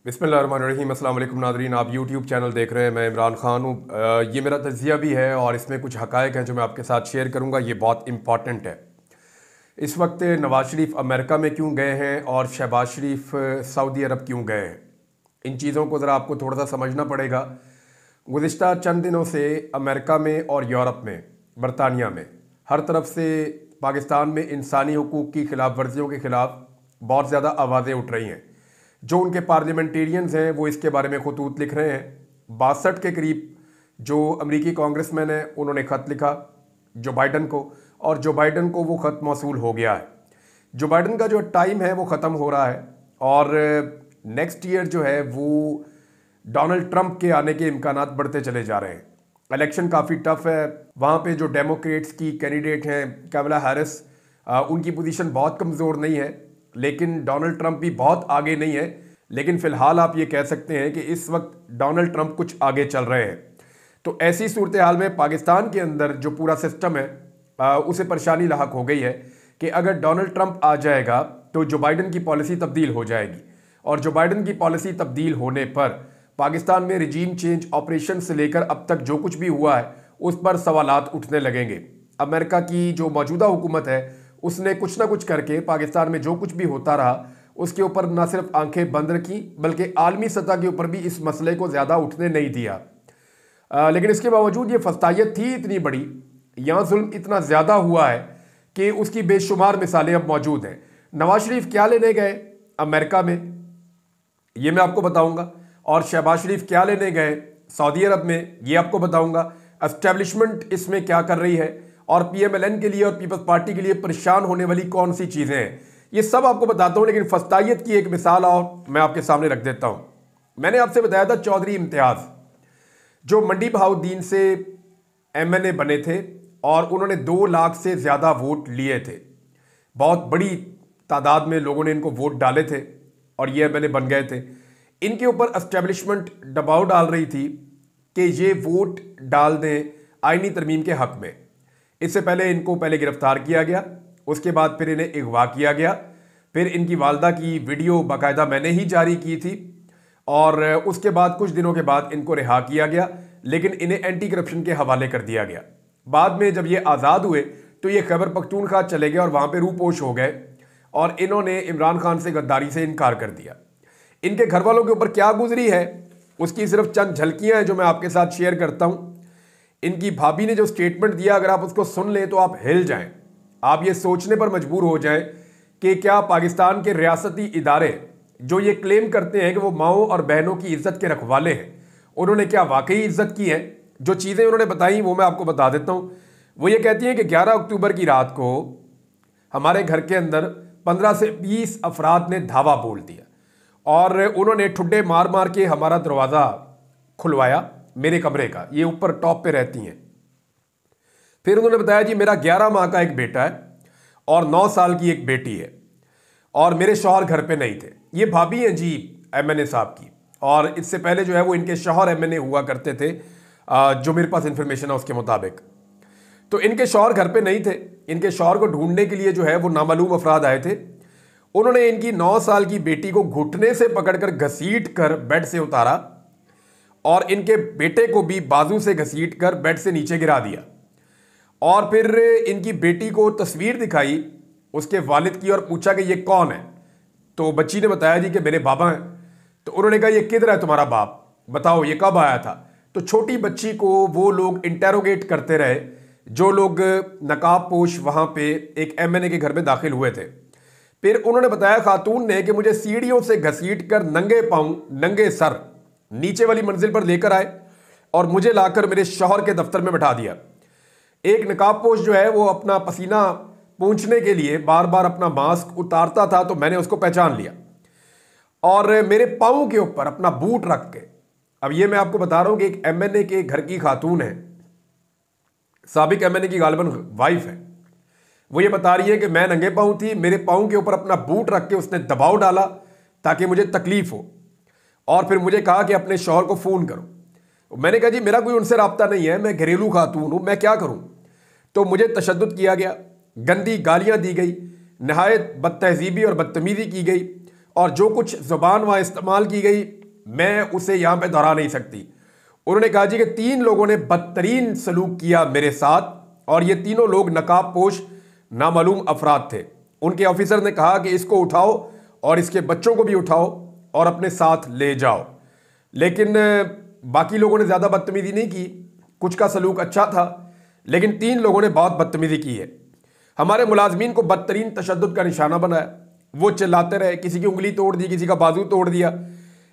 बिस्मिल्लाहिर्रहमानिर्रहीम। अस्सलाम वालेकुम नादरीन, आप यूट्यूब चैनल देख रहे हैं। मैं इमरान ख़ान हूँ। ये मेरा तज़िया भी है और इसमें कुछ हक़ाइक़ हैं जो मैं आपके साथ शेयर करूँगा। ये बहुत इंपॉर्टेंट है। इस वक्त नवाज़ शरीफ अमेरिका में क्यों गए हैं और शहबाज शरीफ सऊदी अरब क्यों गए हैं, इन चीज़ों को ज़रा आपको थोड़ा सा समझना पड़ेगा। गुज़िश्ता चंद दिनों से अमेरिका में और यूरोप में, बरतानिया में, हर तरफ से पाकिस्तान में इंसानी हुकूक़ की खिलाफ वर्जियों के ख़िलाफ़ बहुत ज़्यादा आवाज़ें उठ रही हैं। जो उनके पार्लियामेंटेरियंस हैं वो इसके बारे में खतूत लिख रहे हैं। 62 के करीब जो अमेरिकी कांग्रेसमैन हैं उन्होंने ख़त लिखा जो बाइडन को, और जो बाइडन को वो ख़त मौसूल हो गया है। जो बाइडन का जो टाइम है वो ख़त्म हो रहा है और नेक्स्ट ईयर जो है वो डोनाल्ड ट्रंप के आने के इम्कानात बढ़ते चले जा रहे हैं। इलेक्शन काफ़ी टफ है। वहाँ पे जो डेमोक्रेट्स की कैंडिडेट हैं कमला हैरिस, उनकी पोजीशन बहुत कमज़ोर नहीं है, लेकिन डोनाल्ड ट्रंप भी बहुत आगे नहीं है। लेकिन फ़िलहाल आप ये कह सकते हैं कि इस वक्त डोनाल्ड ट्रंप कुछ आगे चल रहे हैं। तो ऐसी सूरत हाल में पाकिस्तान के अंदर जो पूरा सिस्टम है उसे परेशानी लाहक हो गई है कि अगर डोनाल्ड ट्रंप आ जाएगा तो जो बाइडन की पॉलिसी तब्दील हो जाएगी, और जो बाइडन की पॉलिसी तब्दील होने पर पाकिस्तान में रिजीम चेंज ऑपरेशन से लेकर अब तक जो कुछ भी हुआ है उस पर सवालात उठने लगेंगे। अमेरिका की जो मौजूदा हुकूमत है उसने कुछ ना कुछ करके पाकिस्तान में जो कुछ भी होता रहा उसके ऊपर न सिर्फ आंखें बंद रखी बल्कि आलमी सतह के ऊपर भी इस मसले को ज़्यादा उठने नहीं दिया। लेकिन इसके बावजूद ये फस्तायत थी इतनी बड़ी, यहाँ जुल्म इतना ज़्यादा हुआ है कि उसकी बेशुमार मिसालें अब मौजूद हैं। नवाज शरीफ क्या लेने गए अमेरिका में, ये मैं आपको बताऊंगा, और शहबाज शरीफ क्या लेने गए सऊदी अरब में, ये आपको बताऊंगा। एस्टेब्लिशमेंट इसमें क्या कर रही है और पीएमएलएन के लिए और पीपल्स पार्टी के लिए परेशान होने वाली कौन सी चीज़ें हैं, ये सब आपको बताता हूँ। लेकिन फस्तायत की एक मिसाल और मैं आपके सामने रख देता हूँ। मैंने आपसे बताया था चौधरी इम्तियाज़ जो मंडी बहाउद्दीन से एमएनए बने थे और उन्होंने 2 लाख से ज़्यादा वोट लिए थे। बहुत बड़ी तादाद में लोगों ने इनको वोट डाले थे और ये एमएनए बन गए थे। इनके ऊपर एस्टेब्लिशमेंट दबाव डाल रही थी कि ये वोट डाल दें आईनी तरमीम के हक में। इससे पहले इनको गिरफ्तार किया गया, उसके बाद फिर इन्हें अगवा किया गया, फिर इनकी वालदा की वीडियो बाकायदा मैंने ही जारी की थी और उसके बाद कुछ दिनों के बाद इनको रिहा किया गया, लेकिन इन्हें एंटी करप्शन के हवाले कर दिया गया। बाद में जब ये आज़ाद हुए तो ये खैबर पख्तूनख्वा चले गए और वहाँ पर रूपोश हो गए और इन्होंने इमरान खान से गद्दारी से इनकार कर दिया। इनके घर वालों के ऊपर क्या गुजरी है उसकी सिर्फ चंद झलकियाँ हैं जो मैं आपके साथ शेयर करता हूँ। इनकी भाभी ने जो स्टेटमेंट दिया, अगर आप उसको सुन लें तो आप हिल जाएं। आप ये सोचने पर मजबूर हो जाएं कि क्या पाकिस्तान के रियासती इदारे जो ये क्लेम करते हैं कि वो माओ और बहनों की इज्जत के रखवाले हैं, उन्होंने क्या वाकई इज्जत की है? जो चीज़ें उन्होंने बताई वो मैं आपको बता देता हूँ। वो ये कहती हैं कि 11 अक्टूबर की रात को हमारे घर के अंदर 15 से 20 अफराद ने धावा बोल दिया और उन्होंने ठुड्डे मार मार के हमारा दरवाज़ा खुलवाया मेरे कमरे का, ये ऊपर टॉप पे रहती हैं। फिर उन्होंने बताया जी मेरा 11 माह का एक बेटा है और 9 साल की एक बेटी है और मेरे शौहर घर पे नहीं थे। ये भाभी हैं जी एमएनए साहब की, और इससे पहले जो है वो इनके शौहर एमएनए हुआ करते थे, जो मेरे पास इंफॉर्मेशन है उसके मुताबिक। तो इनके शौहर घर पे नहीं थे। इनके शौहर को ढूंढने के लिए जो है वो नामालूम अफराद आए थे। उन्होंने इनकी 9 साल की बेटी को घुटने से पकड़कर घसीट कर बेड से उतारा और इनके बेटे को भी बाजू से घसीट कर बेड से नीचे गिरा दिया और फिर इनकी बेटी को तस्वीर दिखाई उसके वालिद की और पूछा कि ये कौन है। तो बच्ची ने बताया जी कि मेरे बाबा हैं। तो उन्होंने कहा ये किधर है तुम्हारा बाप, बताओ ये कब आया था। तो छोटी बच्ची को वो लोग इंटेरोगेट करते रहे जो लोग नकाब पोश वहाँ पे एक एमएनए के घर में दाखिल हुए थे। फिर उन्होंने बताया खातून ने कि मुझे सीढ़ियों से घसीट कर नंगे पाँव नंगे सर नीचे वाली मंजिल पर लेकर आए और मुझे लाकर मेरे शौहर के दफ्तर में बैठा दिया। एक नकाबपोश जो है वो अपना पसीना पोंछने के लिए बार बार अपना मास्क उतारता था, तो मैंने उसको पहचान लिया और मेरे पाँव के ऊपर अपना बूट रख के, अब ये मैं आपको बता रहा हूँ कि एक एमएनए के घर की खातून है, साबिक एमएनए की गालिबन वाइफ है, वो ये बता रही है कि मैं नंगे पाँव थी, मेरे पाँव के ऊपर अपना बूट रख के उसने दबाव डाला ताकि मुझे तकलीफ हो और फिर मुझे कहा कि अपने शौहर को फ़ोन करो। मैंने कहा जी मेरा कोई उनसे रब्ता नहीं है, मैं घरेलू खातून हूँ, मैं क्या करूँ। तो मुझे तशद्दुद किया गया, गंदी गालियाँ दी गई, नहायत बदतहजीबी और बदतमीज़ी की गई और जो कुछ ज़ुबान वहाँ इस्तेमाल की गई मैं उसे यहां पे दोहरा नहीं सकती। उन्होंने कहा जी कि 3 लोगों ने बदतरीन सलूक किया मेरे साथ और ये तीनों लोग नकाबपोश नामालूम अफराद थे। उनके ऑफिसर ने कहा कि इसको उठाओ और इसके बच्चों को भी उठाओ और अपने साथ ले जाओ। लेकिन बाकी लोगों ने ज़्यादा बदतमीजी नहीं की, कुछ का सलूक अच्छा था, लेकिन 3 लोगों ने बहुत बदतमीजी की है। हमारे मुलाजमीन को बदतरीन तशद्दुद का निशाना बनाया। वो चिल्लाते रहे, किसी की उंगली तोड़ दी, किसी का बाजू तोड़ दिया।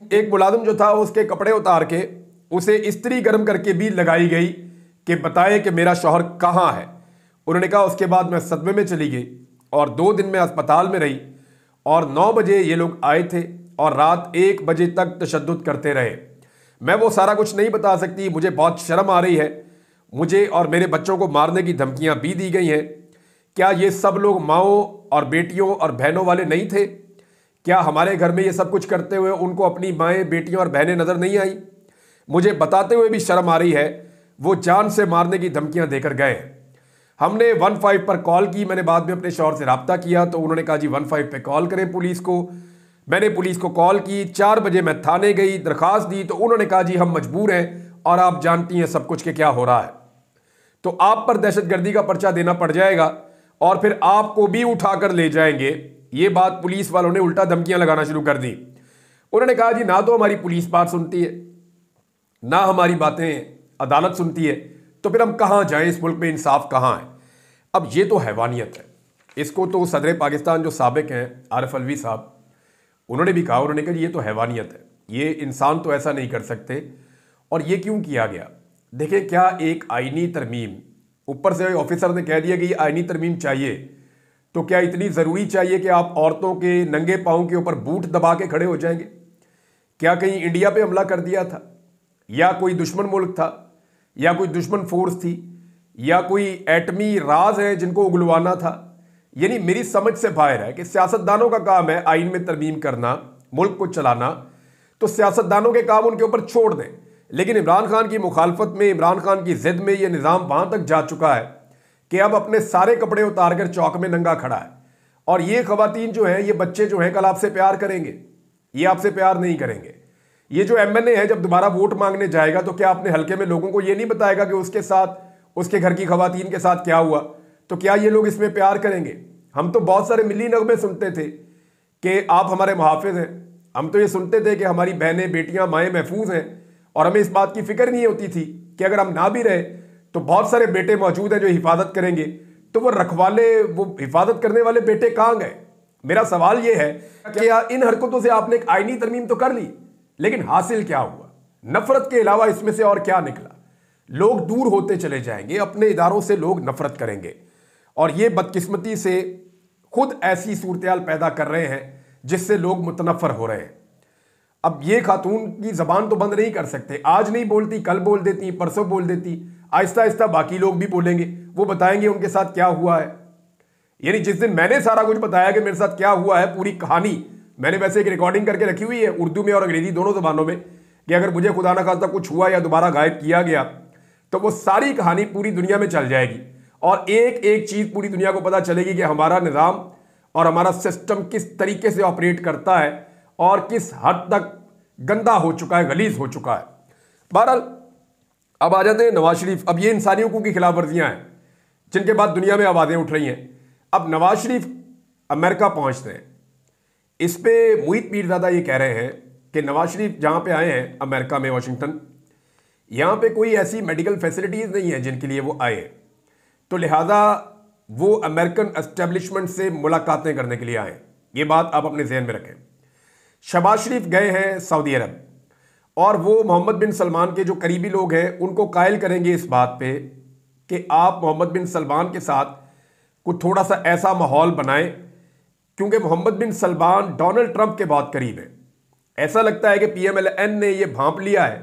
एक मुलाजिम जो था उसके कपड़े उतार के उसे इस्त्री गर्म करके भी लगाई गई कि बताए कि मेरा शौहर कहाँ है। उन्होंने कहा उसके बाद मैं सदमे में चली गई और 2 दिन में अस्पताल में रही और 9 बजे ये लोग आए थे और रात 1 बजे तक तशद्दुद करते रहे। मैं वो सारा कुछ नहीं बता सकती, मुझे बहुत शर्म आ रही है। मुझे और मेरे बच्चों को मारने की धमकियां भी दी गई हैं। क्या ये सब लोग माओं और बेटियों और बहनों वाले नहीं थे? क्या हमारे घर में ये सब कुछ करते हुए उनको अपनी माएँ, बेटियां और बहनें नजर नहीं आई? मुझे बताते हुए भी शर्म आ रही है। वो जान से मारने की धमकियां देकर गए। हमने 15 पर कॉल की। मैंने बाद में अपने शौहर से रब्ता किया तो उन्होंने कहा जी 15 पे कॉल करें पुलिस को। मैंने पुलिस को कॉल की। 4 बजे मैं थाने गई, दरखास्त दी तो उन्होंने कहा जी हम मजबूर हैं और आप जानती हैं सब कुछ के क्या हो रहा है, तो आप पर दहशतगर्दी का पर्चा देना पड़ जाएगा और फिर आपको भी उठाकर ले जाएंगे। ये बात पुलिस वालों ने उल्टा धमकियां लगाना शुरू कर दी। उन्होंने कहा जी ना तो हमारी पुलिस बात सुनती है, ना हमारी बातें अदालत सुनती है, तो फिर हम कहाँ जाएं? इस मुल्क में इंसाफ कहाँ है? अब ये तो हैवानियत है। इसको तो सदर पाकिस्तान जो साबिक हैं आरिफ अलवी साहब, उन्होंने भी कहा, उन्होंने कहा ये तो हैवानियत है, ये इंसान तो ऐसा नहीं कर सकते। और ये क्यों किया गया? देखें, क्या एक आईनी तरमीम, ऊपर से ऑफिसर ने कह दिया कि ये आईनी तरमीम चाहिए, तो क्या इतनी ज़रूरी चाहिए कि आप औरतों के नंगे पाँव के ऊपर बूट दबा के खड़े हो जाएंगे? क्या कहीं इंडिया पे हमला कर दिया था, या कोई दुश्मन मुल्क था, या कोई दुश्मन फोर्स थी, या कोई एटमी राज है जिनको उगलवाना था? यानी मेरी समझ से बाहर है कि सियासतदानों का काम है आइन में तरमीम करना, मुल्क को चलाना, तो सियासतदानों के काम उनके ऊपर छोड़ दें। लेकिन इमरान खान की मुखालफत में, इमरान खान की जिद में यह निज़ाम वहां तक जा चुका है कि अब अपने सारे कपड़े उतार कर चौक में नंगा खड़ा है। और ये खवातीन जो हैं, ये बच्चे जो हैं, कल आपसे प्यार करेंगे, ये आपसे प्यार नहीं करेंगे। ये जो MNA है जब दोबारा वोट मांगने जाएगा तो क्या अपने हल्के में लोगों को ये नहीं बताएगा कि उसके साथ, उसके घर की खवातीन के साथ क्या हुआ? तो क्या ये लोग इसमें प्यार करेंगे? हम तो बहुत सारे मिली नगमे सुनते थे कि आप हमारे मुहाफिज हैं। हम तो ये सुनते थे कि हमारी बहनें, बेटियां, माएँ महफूज हैं, और हमें इस बात की फिक्र नहीं होती थी कि अगर हम ना भी रहे तो बहुत सारे बेटे मौजूद हैं जो हिफाजत करेंगे। तो वो रखवाले, वो हिफाजत करने वाले बेटे कहाँ गए? मेरा सवाल ये है कि इन हरकतों से आपने एक आईनी तरमीम तो कर ली, लेकिन हासिल क्या हुआ? नफरत के अलावा इसमें से और क्या निकला? लोग दूर होते चले जाएंगे, अपने इदारों से लोग नफरत करेंगे, और ये बदकिस्मती से खुद ऐसी सूरत पैदा कर रहे हैं जिससे लोग मुतनफर हो रहे हैं। अब ये खातून की जबान तो बंद नहीं कर सकते, आज नहीं बोलती कल बोल देती, परसों बोल देती, आहिस्ता आहिस्ता बाकी लोग भी बोलेंगे, वो बताएंगे उनके साथ क्या हुआ है। यानी जिस दिन मैंने सारा कुछ बताया कि मेरे साथ क्या हुआ है, पूरी कहानी मैंने वैसे एक रिकॉर्डिंग करके रखी हुई है उर्दू में और अंग्रेजी दोनों जबानों में, कि अगर मुझे खुदा ना खास्ता कुछ हुआ या दोबारा गायब किया गया तो वो सारी कहानी पूरी दुनिया में चल जाएगी और एक एक चीज पूरी दुनिया को पता चलेगी कि हमारा निज़ाम और हमारा सिस्टम किस तरीके से ऑपरेट करता है और किस हद तक गंदा हो चुका है, गलीज हो चुका है। बहरहाल अब आ जाते हैं नवाज शरीफ। अब ये इंसानी हकूक़ की खिलाफ वर्जियाँ हैं जिनके बाद दुनिया में आवाज़ें उठ रही हैं। अब नवाज शरीफ अमेरिका पहुँचते हैं, इस पे मुहित पीरज़ादा ये कह रहे हैं कि नवाज शरीफ जहाँ पे आए हैं अमेरिका में, वाशिंगटन, यहाँ पे कोई ऐसी मेडिकल फैसिलिटीज़ नहीं है जिनके लिए वो आए हैं, तो लिहाजा वो अमेरिकन एस्टेब्लिशमेंट से मुलाकातें करने के लिए आए। ये बात आप अपने जहन में रखें। शहबाज शरीफ गए हैं सऊदी अरब और वो मोहम्मद बिन सलमान के जो करीबी लोग हैं उनको कायल करेंगे इस बात पे कि आप मोहम्मद बिन सलमान के साथ कुछ थोड़ा सा ऐसा माहौल बनाएं, क्योंकि मोहम्मद बिन सलमान डोनाल्ड ट्रंप के बहुत करीब है। ऐसा लगता है कि PMLN ने यह भांप लिया है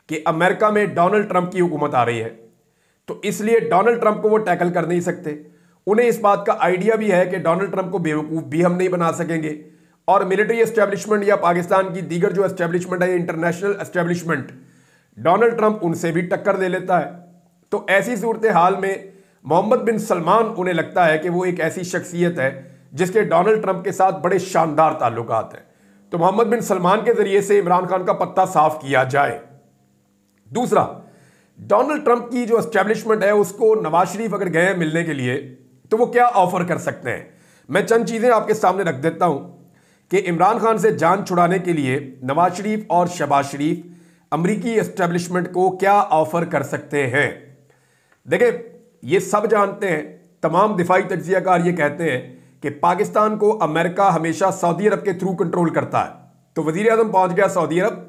कि अमेरिका में डोनाल्ड ट्रंप की हुकूमत आ रही है, तो इसलिए डोनाल्ड ट्रंप को वो टैकल कर नहीं सकते। उन्हें इस बात का आइडिया भी है कि डोनाल्ड ट्रंप को बेवकूफ़ भी हम नहीं बना सकेंगे, और मिलिट्री एस्टेब्लिशमेंट या पाकिस्तान की दीगर जो एस्टेब्लिशमेंट है, इंटरनेशनल एस्टेब्लिशमेंट, डोनाल्ड ट्रंप उनसे भी टक्कर दे लेता है। तो ऐसी सूरत हाल में मोहम्मद बिन सलमान, उन्हें लगता है कि वो एक ऐसी शख्सियत है जिसके डोनाल्ड ट्रंप के साथ बड़े शानदार ताल्लुकात हैं, तो मोहम्मद बिन सलमान के जरिए से इमरान खान का पत्ता साफ किया जाए। दूसरा, डोनाल्ड ट्रंप की जो एस्टेब्लिशमेंट है उसको नवाज शरीफ अगर गए मिलने के लिए तो वो क्या ऑफर कर सकते हैं। मैं चंद चीजें आपके सामने रख देता हूं कि इमरान खान से जान छुड़ाने के लिए नवाज शरीफ और शहबाज शरीफ अमरीकी एस्टेब्लिशमेंट को क्या ऑफर कर सकते हैं। देखिए, ये सब जानते हैं, तमाम दिफाई तज्जियाकार ये कहते हैं कि पाकिस्तान को अमेरिका हमेशा सऊदी अरब के थ्रू कंट्रोल करता है। तो वजीर आजम पहुंच गया सऊदी अरब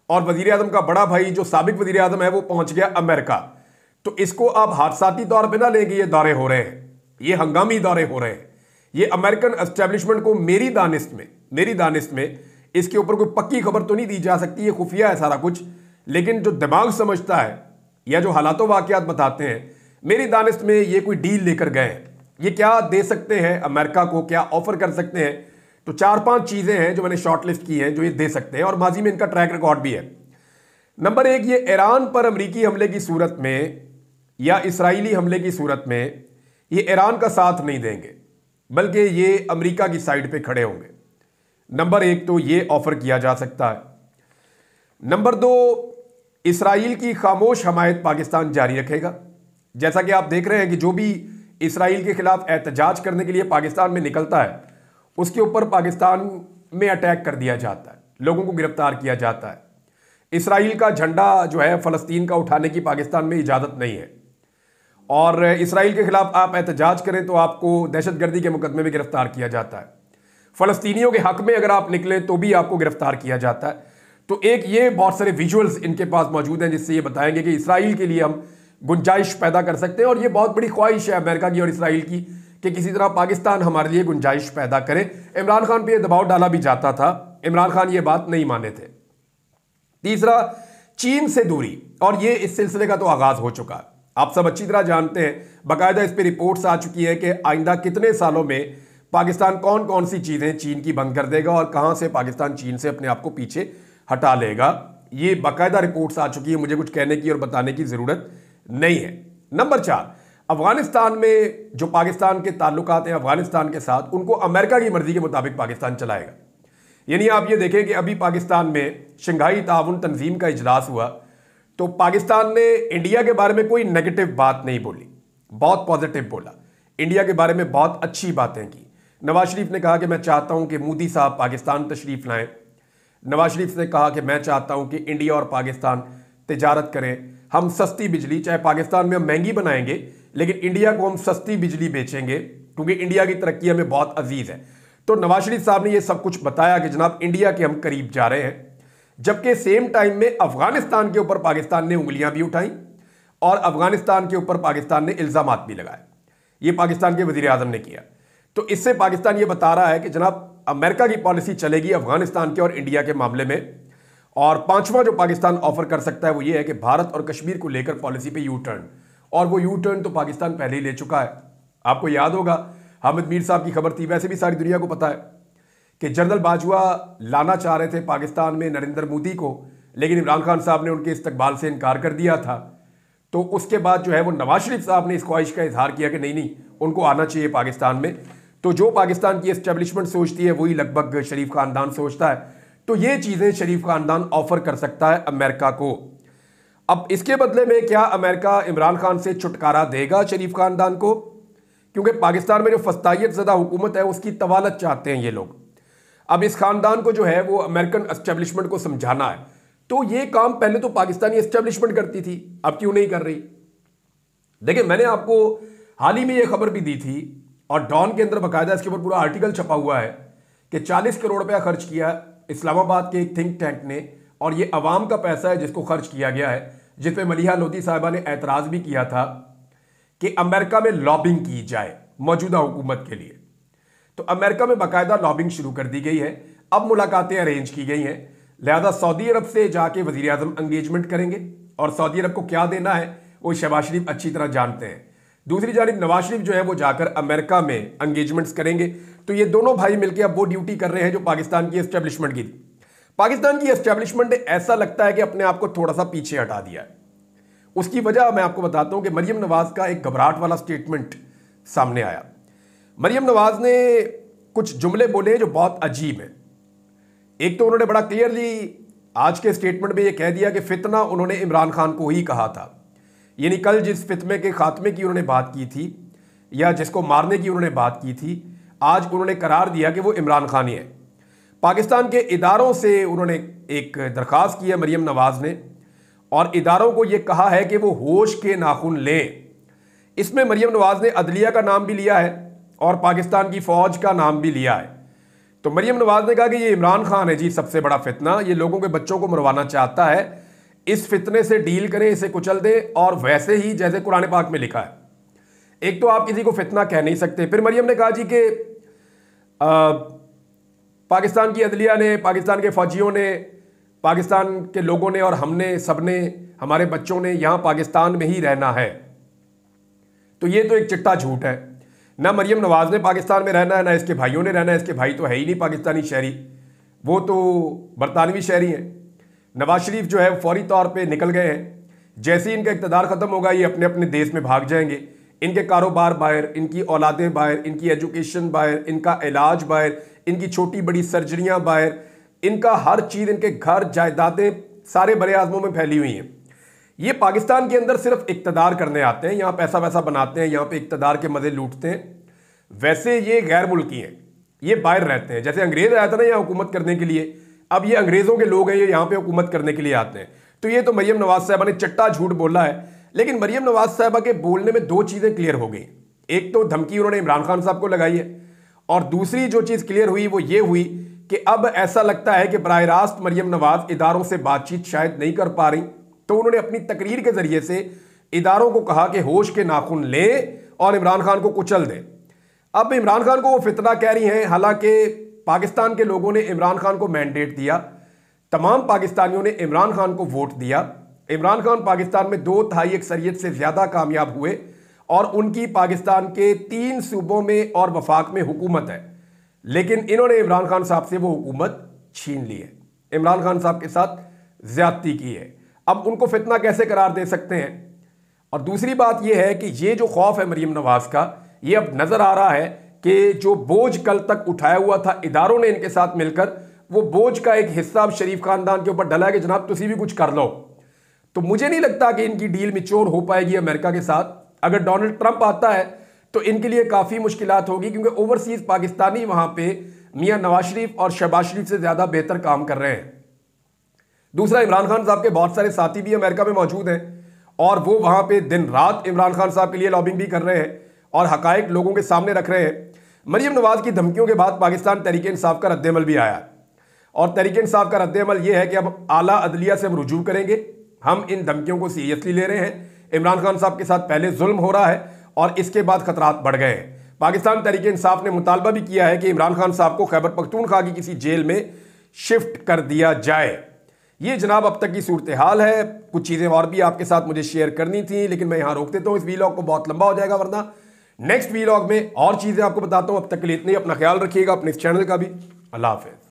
और वजीर आजम का बड़ा भाई जो साबिक वजीर आजम है वो पहुंच गया अमेरिका। तो इसको आप हादसाती तौर पर ना लेंगे, ये दौरे हो रहे हैं, ये हंगामी दौरे हो रहे हैं। ये अमेरिकन एस्टेब्लिशमेंट को मेरी दानिश में इसके ऊपर कोई पक्की खबर तो नहीं दी जा सकती, ये खुफिया है सारा कुछ, लेकिन जो दिमाग समझता है या जो हालातों वाकयात बताते हैं, मेरी दानिश में ये कोई डील लेकर गए हैं। ये क्या दे सकते हैं अमेरिका को, क्या ऑफर कर सकते हैं। तो 4-5 चीजें हैं जो मैंने शॉर्टलिस्ट की हैं जो ये दे सकते हैं और माजी में इनका ट्रैक रिकॉर्ड भी है। नंबर 1, ये ईरान पर अमरीकी हमले की सूरत में या इसराइली हमले की सूरत में ये ईरान का साथ नहीं देंगे, बल्कि ये अमेरिका की साइड पे खड़े होंगे। नंबर 1 तो ये ऑफर किया जा सकता है। नंबर 2, इसराइल की खामोश हमायत पाकिस्तान जारी रखेगा। जैसा कि आप देख रहे हैं कि जो भी इसराइल के खिलाफ एहतजाज करने के लिए पाकिस्तान में निकलता है उसके ऊपर पाकिस्तान में अटैक कर दिया जाता है, लोगों को गिरफ्तार किया जाता है। इसराइल का झंडा जो है फ़लस्तीन का उठाने की पाकिस्तान में इजाज़त नहीं है और इसराइल के खिलाफ आप एहतजाज करें तो आपको दहशतगर्दी के मुकदमे में गिरफ्तार किया जाता है। फ़लस्तीनियों के हक में अगर आप निकले तो भी आपको गिरफ्तार किया जाता है। तो एक ये बहुत सारे विजुअल्स इनके पास मौजूद हैं जिससे ये बताएंगे कि इसराइल के लिए हम गुंजाइश पैदा कर सकते हैं और ये बहुत बड़ी ख्वाहिश है अमेरिका की और इसराइल की कि किसी तरह पाकिस्तान हमारे लिए गुंजाइश पैदा करे। इमरान खान पे ये दबाव डाला भी जाता था, इमरान खान ये बात नहीं माने थे। तीसरा, चीन से दूरी, और ये इस सिलसिले का तो आगाज हो चुका है। आप सब अच्छी तरह जानते हैं, बाकायदा इस पर रिपोर्ट्स आ चुकी है कि आइंदा कितने सालों में पाकिस्तान कौन कौन सी चीजें चीन की बंद कर देगा और कहां से पाकिस्तान चीन से अपने आप को पीछे हटा लेगा। ये बाकायदा रिपोर्ट्स आ चुकी है, मुझे कुछ कहने की और बताने की जरूरत नहीं है। नंबर 4, अफगानिस्तान में जो पाकिस्तान के ताल्लुकात हैं अफगानिस्तान के साथ, उनको अमेरिका की मर्जी के मुताबिक पाकिस्तान चलाएगा। यानी आप ये देखें कि अभी पाकिस्तान में शंघाई ताउन तंजीम का इजलास हुआ तो पाकिस्तान ने इंडिया के बारे में कोई नेगेटिव बात नहीं बोली, बहुत पॉजिटिव बोला, इंडिया के बारे में बहुत अच्छी बातें की। नवाज शरीफ ने कहा कि मैं चाहता हूं कि मोदी साहब पाकिस्तान तशरीफ लाएं। नवाज शरीफ ने कहा कि मैं चाहता हूं कि इंडिया और पाकिस्तान तिजारत करें, हम सस्ती बिजली, चाहे पाकिस्तान में हम महंगी बनाएंगे लेकिन इंडिया को हम सस्ती बिजली बेचेंगे क्योंकि इंडिया की तरक्की हमें बहुत अजीज है। तो नवाज शरीफ साहब ने यह सब कुछ बताया कि जनाब इंडिया के हम करीब जा रहे हैं, जबकि सेम टाइम में अफगानिस्तान के ऊपर पाकिस्तान ने उंगलियां भी उठाई और अफगानिस्तान के ऊपर पाकिस्तान ने इल्जामात भी लगाए। ये पाकिस्तान के वजीर आजम ने किया। तो इससे पाकिस्तान ये बता रहा है कि जनाब अमेरिका की पॉलिसी चलेगी अफगानिस्तान के और इंडिया के मामले में। और पांचवा जो पाकिस्तान ऑफर कर सकता है वो ये है कि भारत और कश्मीर को लेकर पॉलिसी पे यू टर्न, और वो यू टर्न तो पाकिस्तान पहले ही ले चुका है। आपको याद होगा हामिद मीर साहब की खबर थी, वैसे भी सारी दुनिया को पता है कि जनरल बाजवा लाना चाह रहे थे पाकिस्तान में नरेंद्र मोदी को, लेकिन इमरान खान साहब ने उनके इस्तकबाल से इनकार कर दिया था। तो उसके बाद जो है वो नवाज शरीफ साहब ने इस ख्वाहिश का इजहार किया कि नहीं उनको आना चाहिए पाकिस्तान में। तो जो पाकिस्तान की एस्टेब्लिशमेंट सोचती है वही लगभग शरीफ खानदान सोचता है। तो ये चीजें शरीफ खानदान ऑफर कर सकता है अमेरिका को। अब इसके बदले में क्या अमेरिका इमरान खान से छुटकारा देगा शरीफ खानदान को, क्योंकि पाकिस्तान में जो फस्तायत ज़दा हुकूमत है उसकी तवालत चाहते हैं ये लोग। अब इस खानदान को जो है वो अमेरिकन एस्टेब्लिशमेंट को समझाना है। तो ये काम पहले तो पाकिस्तानी एस्टेब्लिशमेंट करती थी, अब क्यों नहीं कर रही। देखिए, मैंने आपको हाल ही में ये खबर भी दी थी और डॉन के अंदर बाकायदा इसके ऊपर पूरा आर्टिकल छपा हुआ है कि 40 करोड़ रुपया खर्च किया इस्लामाबाद के एक थिंक टैंक ने, और ये अवाम का पैसा है जिसको खर्च किया गया है, जिस पे मलिहा लोधी साहिबा ने एतराज़ भी किया था कि अमेरिका में लॉबिंग की जाए मौजूदा हुकूमत के लिए। तो अमेरिका में बाकायदा लॉबिंग शुरू कर दी गई है, अब मुलाकातें अरेंज की गई हैं। लिहाजा सऊदी अरब से जाके वज़ीर आज़म एंगेजमेंट करेंगे और सऊदी अरब को क्या देना है वो शहबाज शरीफ अच्छी तरह जानते हैं। दूसरी जानिब नवाज शरीफ जो है वो जाकर अमेरिका में एंगेजमेंट्स करेंगे। तो ये दोनों भाई मिलकर अब वो ड्यूटी कर रहे हैं जो पाकिस्तान की एस्टेब्लिशमेंट की थी। पाकिस्तान की एस्टेब्लिशमेंट ने ऐसा लगता है कि अपने आप को थोड़ा सा पीछे हटा दिया है। उसकी वजह मैं आपको बताता हूं कि मरियम नवाज का एक घबराहट वाला स्टेटमेंट सामने आया। मरियम नवाज ने कुछ जुमले बोले जो बहुत अजीब हैं। एक तो उन्होंने बड़ा क्लियरली आज के स्टेटमेंट में ये कह दिया कि फितना उन्होंने इमरान खान को ही कहा था, यानी कल जिस फितने के खात्मे की उन्होंने बात की थी या जिसको मारने की उन्होंने बात की थी, आज उन्होंने करार दिया कि वो इमरान खान ही है। पाकिस्तान के इदारों से उन्होंने एक दरख्वास्त की है मरीम नवाज ने, और इदारों को ये कहा है कि वो होश के नाखून लें। इसमें मरीम नवाज ने अदलिया का नाम भी लिया है और पाकिस्तान की फौज का नाम भी लिया है। तो मरीम नवाज ने कहा कि ये इमरान खान है जी सबसे बड़ा फितना, ये लोगों के बच्चों को मरवाना चाहता है, इस फितने से डील करें, इसे कुचल दें, और वैसे ही जैसे कुरान पाक में लिखा है। एक तो आप किसी को फितना कह नहीं सकते। फिर मरीम ने कहा जी कि पाकिस्तान की अदलिया ने, पाकिस्तान के फौजियों ने, पाकिस्तान के लोगों ने और हमने सबने, हमारे बच्चों ने यहाँ पाकिस्तान में ही रहना है। तो ये तो एक चिट्टा झूठ है। ना मरीम नवाज ने पाकिस्तान में रहना है, ना इसके भाइयों ने रहना है। इसके भाई तो है ही नहीं पाकिस्तानी शहरी, वो तो बरतानवी शहरी हैं। नवाज शरीफ जो है फौरी तौर पे निकल गए हैं। जैसे ही इनका इक़्तिदार ख़त्म होगा ये अपने अपने देश में भाग जाएंगे। इनके कारोबार बाहर, इनकी औलादें बाहर, इनकी एजुकेशन बाहर, इनका इलाज बाहर, इनकी छोटी बड़ी सर्जरियाँ बाहर, इनका हर चीज़, इनके घर जायदादें सारे बड़े आज़मों में फैली हुई हैं। ये पाकिस्तान के अंदर सिर्फ इक़्तिदार करने आते हैं, यहाँ पैसा वैसा बनाते हैं, यहाँ पे इक़्तिदार के मज़े लूटते हैं। वैसे ये गैर मुल्की हैं, ये बाहर रहते हैं। जैसे अंग्रेज़ आया था ना यहाँ हुकूमत करने के लिए, अब ये अंग्रेज़ों के लोग हैं, ये यहाँ पे हुकूमत करने के लिए आते हैं। तो ये तो मरीम नवाज साहबा ने चट्टा झूठ बोला है। लेकिन मरीम नवाज साहबा के बोलने में दो चीज़ें क्लियर हो गई। एक तो धमकी उन्होंने इमरान खान साहब को लगाई है, और दूसरी जो चीज़ क्लियर हुई वो ये हुई कि अब ऐसा लगता है कि बराह रास्त मरीम नवाज इदारों से बातचीत शायद नहीं कर पा रही। तो उन्होंने अपनी तकरीर के जरिए से इदारों को कहा कि होश के नाखून लें और इमरान खान को कुचल दें। अब इमरान खान को वो फितना कह रही हैं, हालांकि पाकिस्तान के लोगों ने इमरान खान को मैंडेट दिया, तमाम पाकिस्तानियों ने इमरान खान को वोट दिया। इमरान खान पाकिस्तान में 2/3 अक्सरियत से ज़्यादा कामयाब हुए और उनकी पाकिस्तान के 3 सूबों में और वफाक में हुकूमत है। लेकिन इन्होंने इमरान खान साहब से वो हुकूमत छीन ली है, इमरान खान साहब के साथ ज्यादती की है। अब उनको फितना कैसे करार दे सकते हैं? और दूसरी बात यह है कि ये जो खौफ है मरीम नवाज का, ये अब नजर आ रहा है कि जो बोझ कल तक उठाया हुआ था इदारों ने इनके साथ मिलकर, वो बोझ का एक हिस्सा अब शरीफ खानदान के ऊपर डला है कि जनाब तुसी भी कुछ कर लो। तो मुझे नहीं लगता कि इनकी डील मिच्योर हो पाएगी अमेरिका के साथ। अगर डोनाल्ड ट्रंप आता है तो इनके लिए काफ़ी मुश्किलात होगी, क्योंकि ओवरसीज पाकिस्तानी वहाँ पे मियाँ नवाज शरीफ और शहबाज शरीफ से ज़्यादा बेहतर काम कर रहे हैं। दूसरा, इमरान खान साहब के बहुत सारे साथी भी अमेरिका में मौजूद हैं और वो वहाँ पे दिन रात इमरान खान साहब के लिए लॉबिंग भी कर रहे हैं और हकायक लोगों के सामने रख रहे हैं। मरीम नवाज की धमकियों के बाद पाकिस्तान तहरीक-ए-इंसाफ का रद्द-ए-अमल भी आया और तहरीक-ए-इंसाफ का रद्द-ए-अमल ये है कि अब आला अदलिया से हम रुजू करेंगे, हम इन धमकियों को सीरियसली ले रहे हैं। इमरान खान साहब के साथ पहले जुल्म हो रहा है और इसके बाद खतरात बढ़ गए हैं। पाकिस्तान तहरीक-ए-इंसाफ ने मुतालबा भी किया है कि इमरान खान साहब को खैबर पख्तूनख्वा की किसी जेल में शिफ्ट कर दिया जाए। ये जनाब अब तक की सूरत हाल है। कुछ चीज़ें और भी आपके साथ मुझे शेयर करनी थी, लेकिन मैं यहाँ रोक देता हूँ, इस वीलॉग को बहुत लंबा हो जाएगा, वरना नेक्स्ट वीलॉग में और चीज़ें आपको बताता हूँ। अब तक के लिए इतनी, अपना ख्याल रखिएगा, अपने इस चैनल का भी। अल्लाह हाफ़िज़।